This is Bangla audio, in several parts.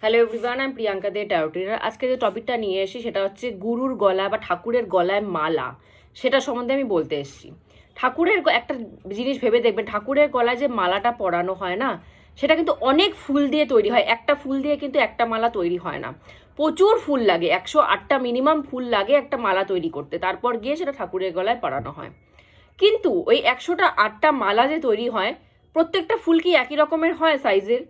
হ্যালো এভরিওয়ান, আমি প্রিয়াঙ্কা দে ট্যারো ট্রেনার। আজকে যে টপিকটা নিয়ে এসেছি সেটা হচ্ছে গুরুর গলা বা ঠাকুরের গলায় মালা, সেটা সম্বন্ধে আমি বলতে এসেছি। ঠাকুরের একটা জিনিস ভেবে দেখবেন, ঠাকুরের গলায় যে মালাটা পরানো হয় না, সেটা কিন্তু অনেক ফুল দিয়ে তৈরি হয়। একটা ফুল দিয়ে কিন্তু একটা মালা তৈরি হয় না, প্রচুর ফুল লাগে। 108টা মিনিমাম ফুল লাগে একটা মালা তৈরি করতে, তারপর গিয়ে সেটা ঠাকুরের গলায় পরানো হয়। কিন্তু ওই 108টা মালা যে তৈরি হয়, প্রত্যেকটা ফুল কি একই রকমের হয় সাইজের?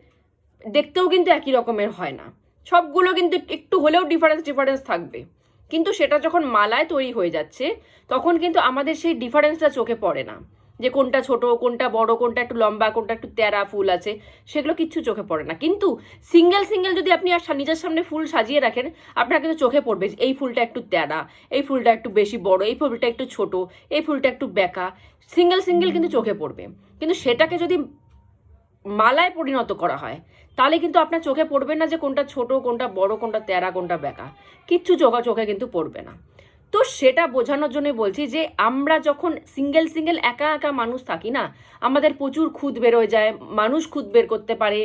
দেখতেও কিন্তু একই রকমের হয় না, সবগুলো কিন্তু একটু হলেও ডিফারেন্স থাকবে। কিন্তু সেটা যখন মালায় তৈরি হয়ে যাচ্ছে, তখন কিন্তু আমাদের সেই ডিফারেন্সটা চোখে পড়ে না, যে কোনটা ছোট কোনটা বড়, কোনটা একটু লম্বা কোনটা একটু তেরা ফুল আছে, সেগুলো কিচ্ছু চোখে পড়ে না। কিন্তু সিঙ্গেল সিঙ্গেল যদি আপনি নিজের সামনে ফুল সাজিয়ে রাখেন, আপনার কিন্তু চোখে পড়বে এই ফুলটা একটু তেরা, এই ফুলটা একটু বেশি বড়, এই ফুলটা একটু ছোট, এই ফুলটা একটু বেঁকা। সিঙ্গেল সিঙ্গেল কিন্তু চোখে পড়বে। কিন্তু সেটাকে যদি মালায় পরিণত করা হয়, তাহলে কিন্তু আপনার চোখে পড়বে না যে কোনটা ছোট কোনটা বড়, কোনটা তেরা কোনটা বেঁকা, কিচ্ছু চোখে কিন্তু পড়বে না। তো সেটা বোঝানোর জন্য বলছি যে আমরা যখন সিঙ্গেল সিঙ্গেল একা একা মানুষ থাকি না, আমাদের প্রচুর খুঁত বেরোয় যায়, মানুষ খুঁত বের করতে পারে,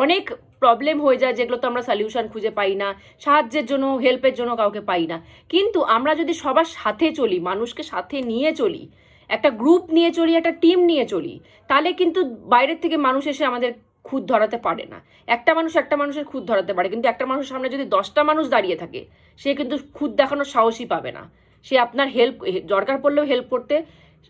অনেক প্রবলেম হয়ে যায় যেগুলো তো আমরা সলিউশন খুঁজে পাই না, সাহায্যের জন্য হেল্পের জন্য কাউকে পাই না। কিন্তু আমরা যদি সবার সাথে চলি, মানুষকে সাথে নিয়ে চলি, একটা গ্রুপ নিয়ে চলি, একটা টিম নিয়ে চলি, তাহলে কিন্তু বাইরের থেকে মানুষ এসে আমাদের খুঁত ধরাতে পারে না। একটা মানুষের খুঁত ধরাতে পারে, কিন্তু একটা মানুষের সামনে যদি 10টা মানুষ দাঁড়িয়ে থাকে, সে কিন্তু খুঁত দেখানোর সাহসই পাবে না। সে আপনার হেল্প দরকার পড়লেও হেল্প করতে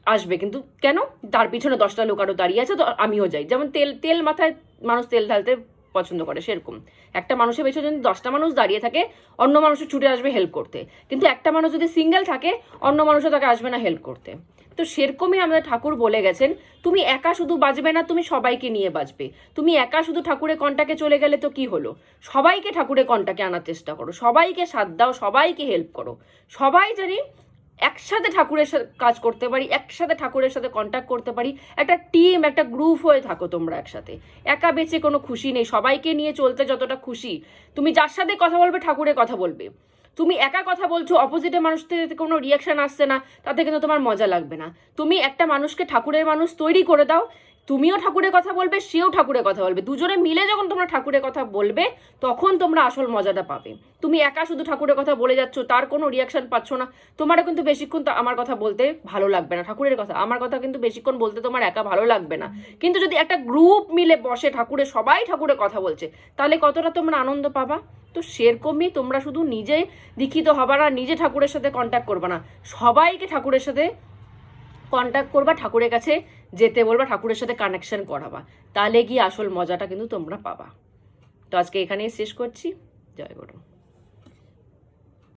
আসবে, কিন্তু কেন? তার পিছনে 10টা লোক আরও দাঁড়িয়ে আছে, তো আমিও যাই। যেমন তেল তেল মাথায় মানুষ তেল ঢালতে পছন্দ করে, সেরকম একটা মানুষের পেছনে যদি 10টা মানুষ দাঁড়িয়ে থাকে, অন্য মানুষও ছুটে আসবে হেল্প করতে। কিন্তু একটা মানুষ যদি সিঙ্গেল থাকে, অন্য মানুষও তাকে আসবে না হেল্প করতে। তো সেরকমই আমাদের ঠাকুর বলে গেছেন, তুমি একা শুধু বাজবে না, তুমি সবাইকে নিয়ে বাজবে। তুমি একা শুধু ঠাকুরের কন্টাকে চলে গেলে তো কি হলো? সবাইকে ঠাকুরের কন্টাকে আনার চেষ্টা করো, সবাইকে সাথ দাও, সবাইকে হেল্প করো। সবাই জানি একসাথে ঠাকুরের সাথে কাজ করতে পারি, একসাথে ঠাকুরের সাথে কন্ট্যাক্ট করতে পারি। একটা টিম, একটা গ্রুপ হয়ে থাকো তোমরা একসাথে। একা বেঁচে কোনো খুশি নেই, সবাইকে নিয়ে চলতে যতটা খুশি। তুমি যার সাথে কথা বলবে ঠাকুরের কথা বলবে। তুমি একা কথা বলছো, অপোজিটে মানুষ থেকে কোনো রিয়াকশন আসছে না, তাতে কিন্তু তোমার মজা লাগবে না। তুমি একটা মানুষকে ঠাকুরের মানুষ তৈরি করে দাও, তুমিও ঠাকুরের কথা বলবে, সেও ঠাকুরের কথা বলবে, দুজনে মিলে যখন তোমরা ঠাকুরের কথা বলবে, তখন তোমরা আসল মজাটা পাবে। তুমি একা শুধু ঠাকুরের কথা বলে যাচ্ছ, তার কোনো রিয়াকশন পাচ্ছ না, তোমারও কিন্তু বেশিক্ষণ তো আমার কথা বলতে ভালো লাগবে না। ঠাকুরের কথা, আমার কথা কিন্তু বেশিক্ষণ বলতে তোমার একা ভালো লাগবে না। কিন্তু যদি একটা গ্রুপ মিলে বসে ঠাকুরের, সবাই ঠাকুরের কথা বলছে, তাহলে কতটা তোমরা আনন্দ পাবা। তো সেরকমই তোমরা শুধু নিজে দীক্ষিত হবা না, নিজে ঠাকুরের সাথে কন্ট্যাক্ট করবা না, সবাইকে ঠাকুরের সাথে কন্ট্যাক্ট করবা, ঠাকুরের কাছে যেতে বলবা, ঠাকুরের সাথে কানেকশন করাবা, তাহলে গিয়ে আসল মজাটা কিন্তু তোমরা পাবা। তো আজকে এখানেই শেষ করছি। জয় গুরু।